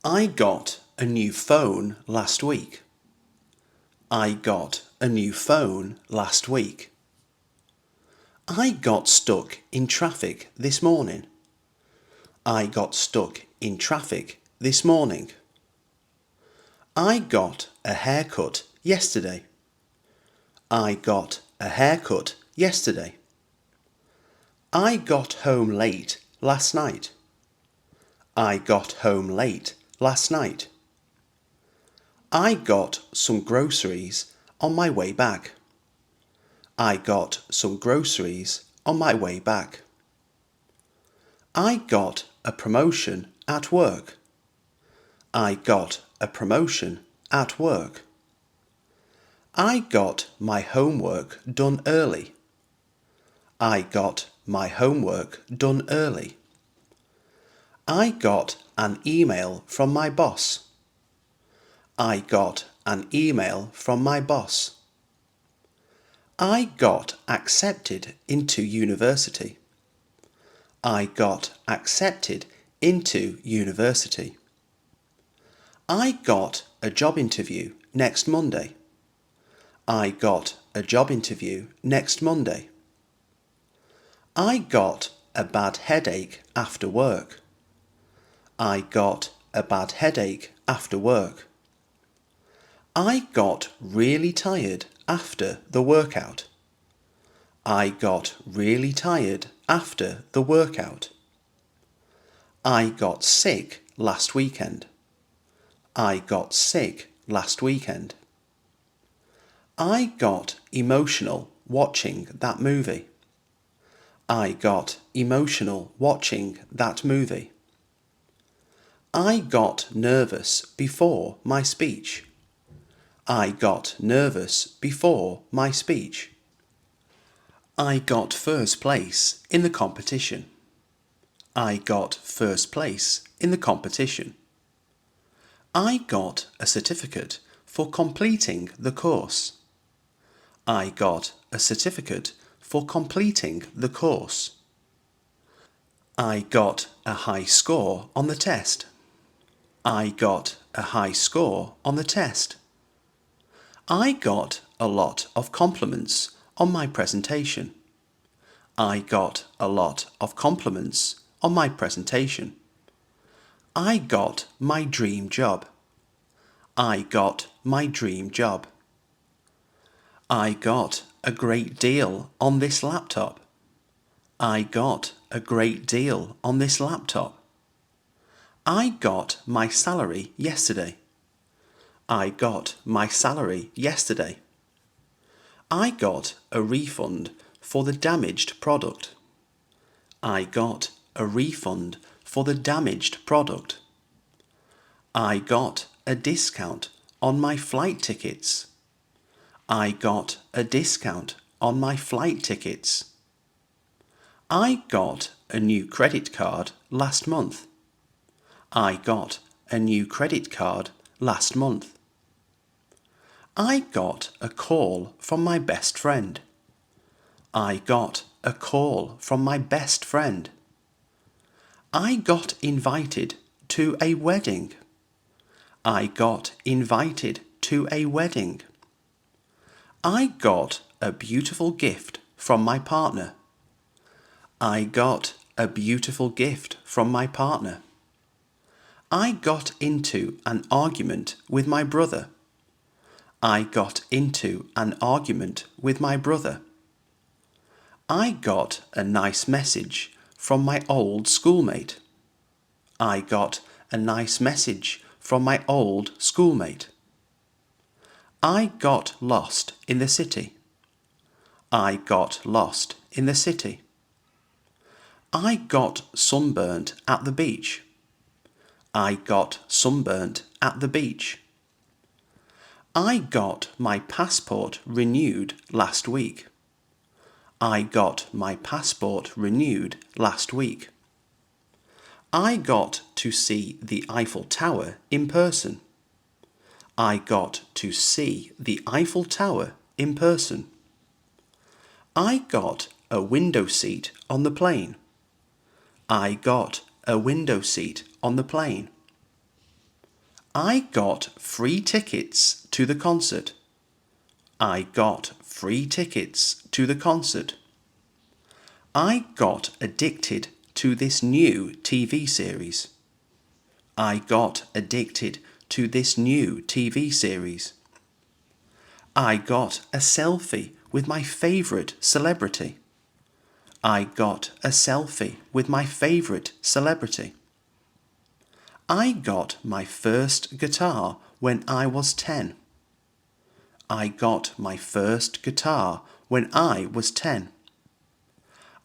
I got a new phone last week. I got a new phone last week. I got stuck in traffic this morning. I got stuck in traffic this morning. I got a haircut yesterday. I got a haircut yesterday. I got home late last night. I got home late last night. I got some groceries on my way back. I got some groceries on my way back. I got a promotion at work. I got a promotion at work. I got my homework done early. I got my homework done early. I got an email from my boss. I got an email from my boss. I got accepted into university. I got accepted into university. I got a job interview next Monday. I got a job interview next Monday. I got a bad headache after work. I got a bad headache after work. I got really tired after the workout. I got really tired after the workout. I got sick last weekend. I got sick last weekend. I got emotional watching that movie. I got emotional watching that movie. I got nervous before my speech. I got nervous before my speech. I got first place in the competition. I got first place in the competition. I got a certificate for completing the course. I got a certificate for completing the course. I got a high score on the test. I got a high score on the test. I got a lot of compliments on my presentation. I got a lot of compliments on my presentation. I got my dream job. I got my dream job. I got a great deal on this laptop. I got a great deal on this laptop. I got my salary yesterday. I got my salary yesterday. I got a refund for the damaged product. I got a refund for the damaged product. I got a discount on my flight tickets. I got a discount on my flight tickets. I got a new credit card last month. I got a new credit card last month. I got a call from my best friend. I got a call from my best friend. I got invited to a wedding. I got invited to a wedding. I got a beautiful gift from my partner. I got a beautiful gift from my partner. I got into an argument with my brother. I got into an argument with my brother. I got a nice message from my old schoolmate. I got a nice message from my old schoolmate. I got lost in the city. I got lost in the city. I got sunburnt at the beach. I got sunburnt at the beach. I got my passport renewed last week. I got my passport renewed last week. I got to see the Eiffel Tower in person. I got to see the Eiffel Tower in person. I got a window seat on the plane. I got a window seat on the plane. I got free tickets to the concert. I got free tickets to the concert. I got addicted to this new TV series. I got addicted to this new TV series. I got a selfie with my favourite celebrity. I got a selfie with my favourite celebrity. I got my first guitar when I was 10. I got my first guitar when I was 10.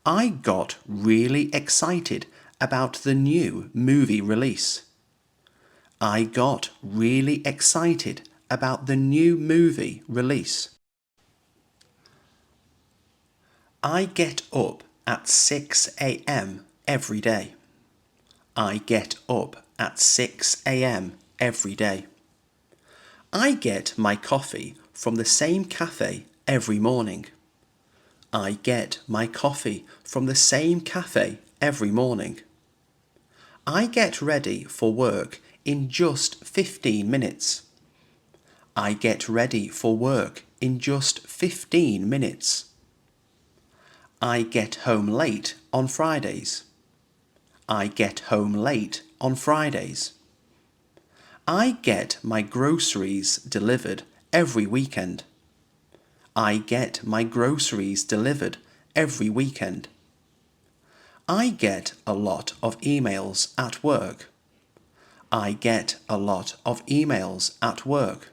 I got really excited about the new movie release. I got really excited about the new movie release. I get up at 6 a.m. every day. I get up at 6 a.m. every day. I get my coffee from the same cafe every morning. I get my coffee from the same cafe every morning. I get ready for work in just 15 minutes. I get ready for work in just 15 minutes. I get home late on Fridays. I get home late on Fridays. I get my groceries delivered every weekend. I get my groceries delivered every weekend. I get a lot of emails at work. I get a lot of emails at work.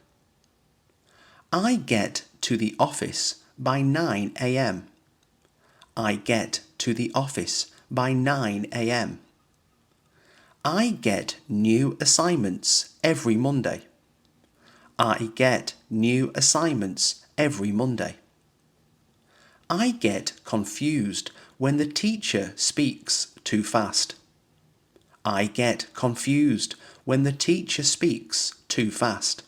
I get to the office by 9 a.m. I get to the office by 9 a.m. I get new assignments every Monday. I get new assignments every Monday. I get confused when the teacher speaks too fast. I get confused when the teacher speaks too fast.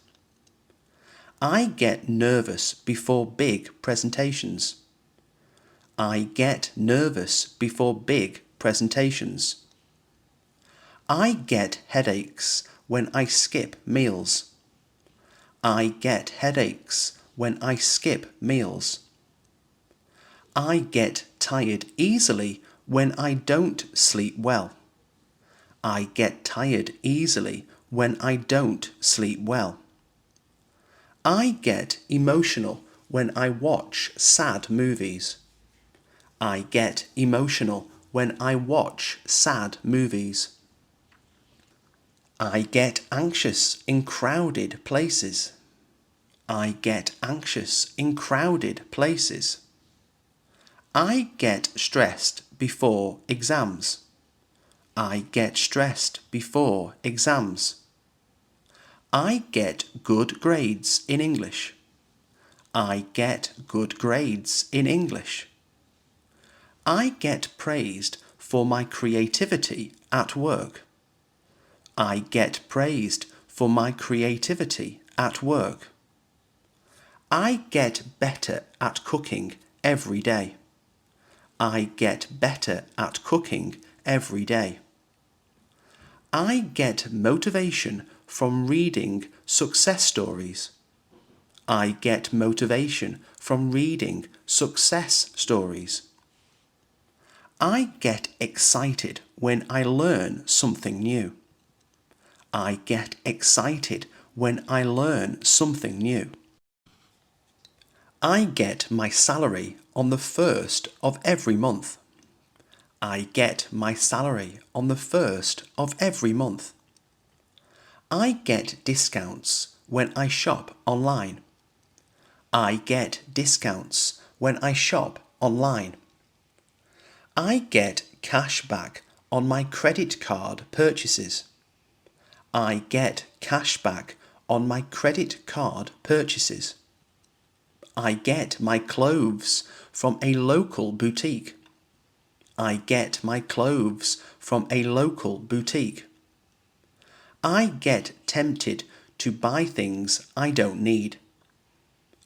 I get nervous before big presentations. I get nervous before big presentations. I get headaches when I skip meals. I get headaches when I skip meals. I get tired easily when I don't sleep well. I get tired easily when I don't sleep well. I get emotional when I watch sad movies. I get emotional when I watch sad movies. I get anxious in crowded places. I get anxious in crowded places. I get stressed before exams. I get stressed before exams. I get good grades in English. I get good grades in English. I get praised for my creativity at work. I get praised for my creativity at work. I get better at cooking every day. I get better at cooking every day. I get motivation from reading success stories. I get motivation from reading success stories. I get excited when I learn something new. I get excited when I learn something new. I get my salary on the first of every month. I get my salary on the first of every month. I get discounts when I shop online. I get discounts when I shop online. I get cash back on my credit card purchases. I get cash back on my credit card purchases. I get my clothes from a local boutique. I get my clothes from a local boutique. I get tempted to buy things I don't need.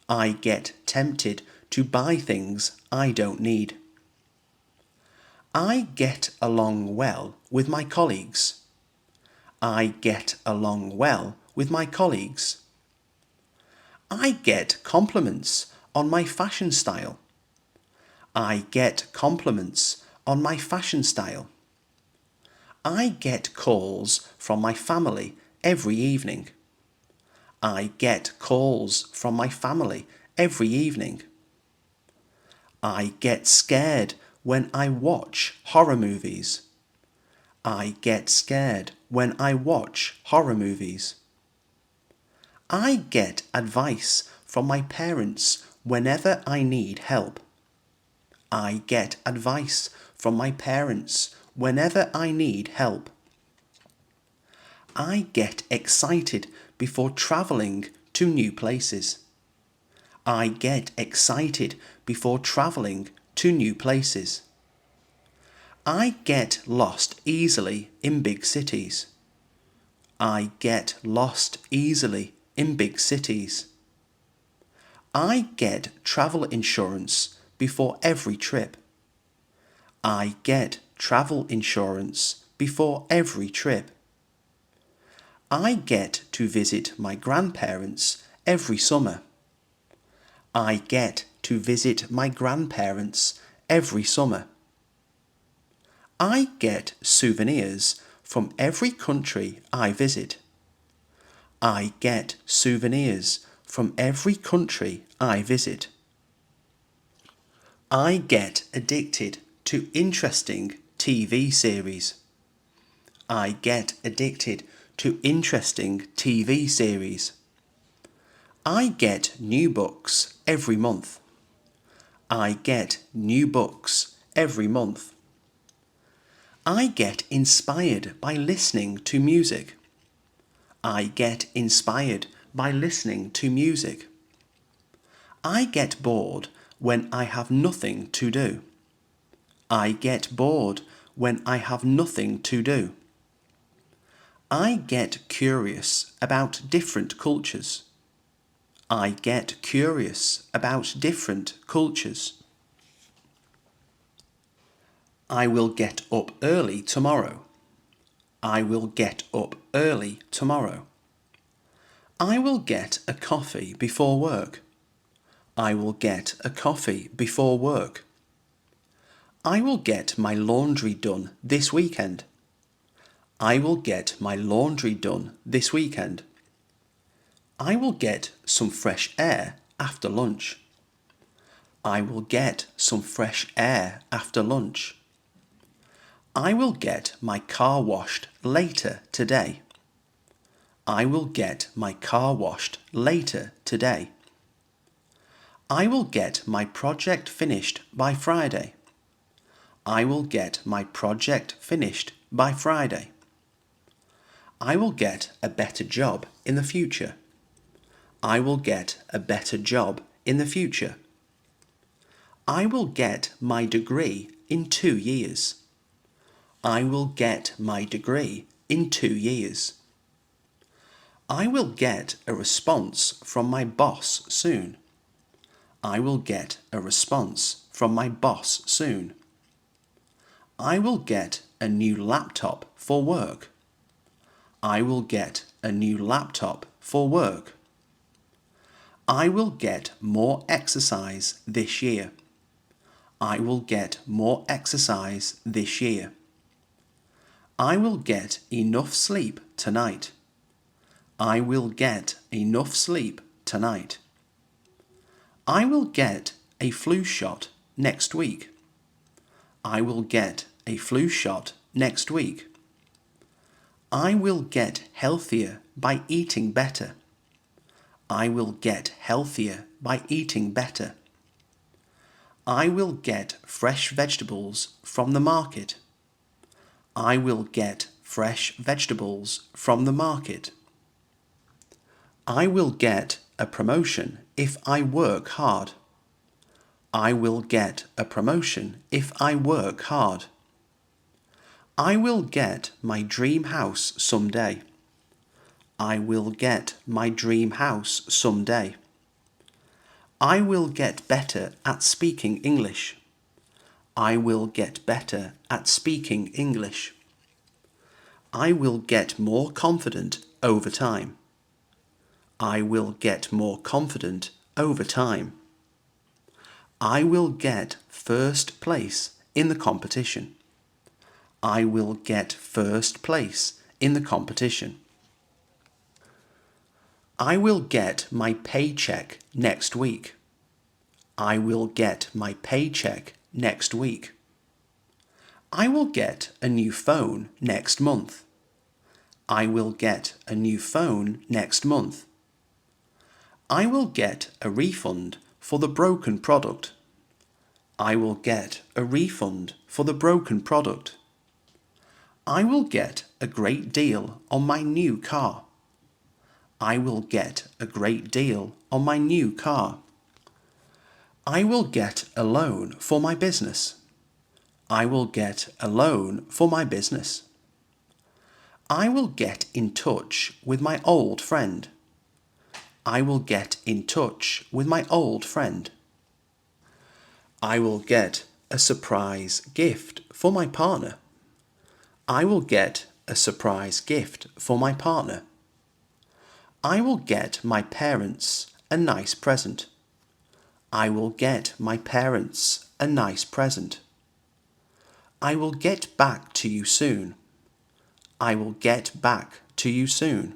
I get tempted to buy things I don't need. I get along well with my colleagues. I get along well with my colleagues. I get compliments on my fashion style. I get compliments on my fashion style. I get calls from my family every evening. I get calls from my family every evening. I get scared when I watch horror movies. I get scared when I watch horror movies. I get advice from my parents whenever I need help. I get advice from my parents whenever I need help. I get excited before travelling to new places. I get excited before travelling to new places. I get lost easily in big cities. I get lost easily in big cities. I get travel insurance before every trip. I get travel insurance before every trip. I get to visit my grandparents every summer. I get to visit my grandparents every summer. I get souvenirs from every country I visit. I get souvenirs from every country I visit. I get addicted to interesting TV series. I get addicted to interesting TV series. I get new books every month. I get new books every month. I get inspired by listening to music. I get inspired by listening to music. I get bored when I have nothing to do. I get bored when I have nothing to do. I get curious about different cultures. I get curious about different cultures. I will get up early tomorrow. I will get up early tomorrow. I will get a coffee before work. I will get a coffee before work. I will get my laundry done this weekend. I will get my laundry done this weekend. I will get some fresh air after lunch. I will get some fresh air after lunch. I will get my car washed later today. I will get my car washed later today. I will get my project finished by Friday. I will get my project finished by Friday. I will get a better job in the future. I will get a better job in the future. I will get my degree in 2 years. I will get my degree in 2 years. I will get a response from my boss soon. I will get a response from my boss soon. I will get a new laptop for work. I will get a new laptop for work. I will get more exercise this year. I will get more exercise this year. I will get enough sleep tonight. I will get enough sleep tonight. I will get a flu shot next week. I will get a flu shot next week. I will get healthier by eating better. I will get healthier by eating better. I will get fresh vegetables from the market. I will get fresh vegetables from the market. I will get a promotion if I work hard. I will get a promotion if I work hard. I will get my dream house someday. I will get my dream house someday. I will get better at speaking English. I will get better at speaking English. I will get more confident over time. I will get more confident over time. I will get first place in the competition. I will get first place in the competition. I will get my paycheck next week. I will get my paycheck next week. I will get a new phone next month. I will get a new phone next month. I will get a refund for the broken product. I will get a refund for the broken product. I will get a great deal on my new car. I will get a great deal on my new car. I will get a loan for my business. I will get a loan for my business. I will get in touch with my old friend. I will get in touch with my old friend. I will get a surprise gift for my partner. I will get a surprise gift for my partner. I will get my parents a nice present. I will get my parents a nice present. I will get back to you soon. I will get back to you soon.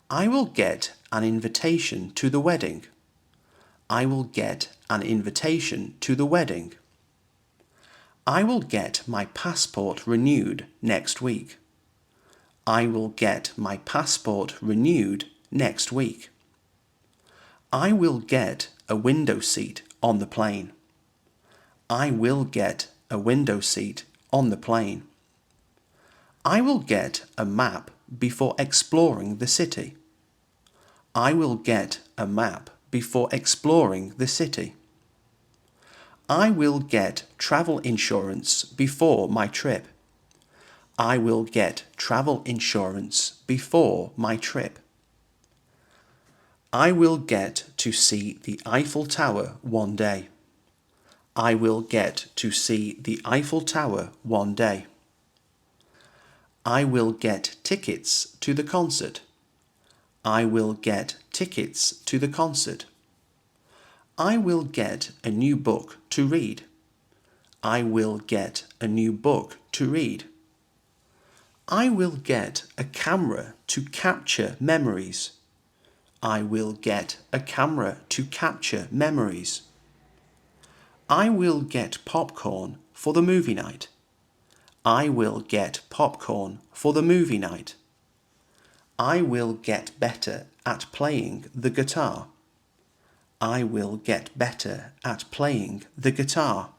I will get an invitation to the wedding. I will get an invitation to the wedding. I will get my passport renewed next week. I will get my passport renewed next week. I will get a window seat on the plane. I will get a window seat on the plane. I will get a map before exploring the city. I will get a map before exploring the city. I will get travel insurance before my trip. I will get travel insurance before my trip. I will get to see the Eiffel Tower one day. I will get to see the Eiffel Tower one day. I will get tickets to the concert. I will get tickets to the concert. I will get a new book to read. I will get a new book to read. I will get a camera to capture memories. I will get a camera to capture memories. I will get popcorn for the movie night. I will get popcorn for the movie night. I will get better at playing the guitar. I will get better at playing the guitar.